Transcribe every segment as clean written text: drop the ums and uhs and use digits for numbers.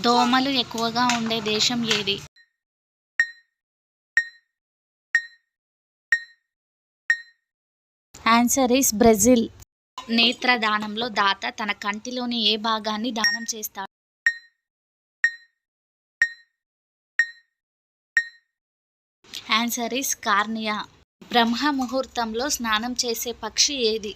దోమలు ఎక్కువగా ఉండే దేశం ఏది? Answer is Brazil. నేత్రదానంలో దాత తన కంటిలోని ఏ భాగాన్ని దానం చేస్తాడు? Answer is cornea. బ్రహ్మ ముహూర్తంలో స్నానం చేసే పక్షి ఏది?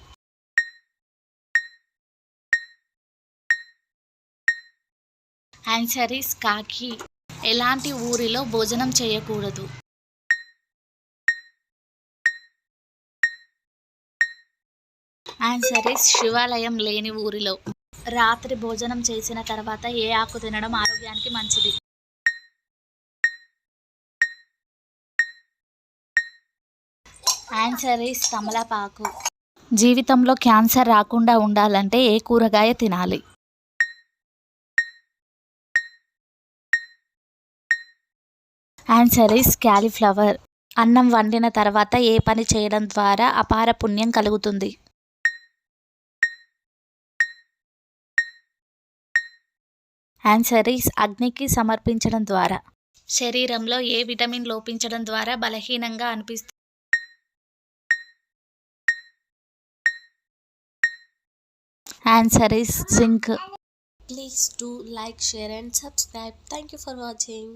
ఆన్సర్ ఈస్ కాకి. ఎలాంటి ఊరిలో భోజనం చేయకూడదు? ఆన్సర్ ఈస్ శివాలయం లేని ఊరిలో. రాత్రి భోజనం చేసిన తర్వాత ఏ ఆకు తినడం ఆరోగ్యానికి మంచిది? ఆన్సర్ ఈస్ తమలపాకు. జీవితంలో క్యాన్సర్ రాకుండా ఉండాలంటే ఏ కూరగాయ తినాలి? Answer is cauliflower. అన్నం వండిన తర్వాత ఏ పని చేయడం ద్వారా అపార పుణ్యం కలుగుతుంది? ఆన్సర్ ఈస్ అగ్నికి సమర్పించడం ద్వారా. శరీరంలో ఏ విటమిన్ లోపించడం ద్వారా బలహీనంగా అనిపిస్తుంది? Answer is zinc. Please do like, share and subscribe. Thank you for watching.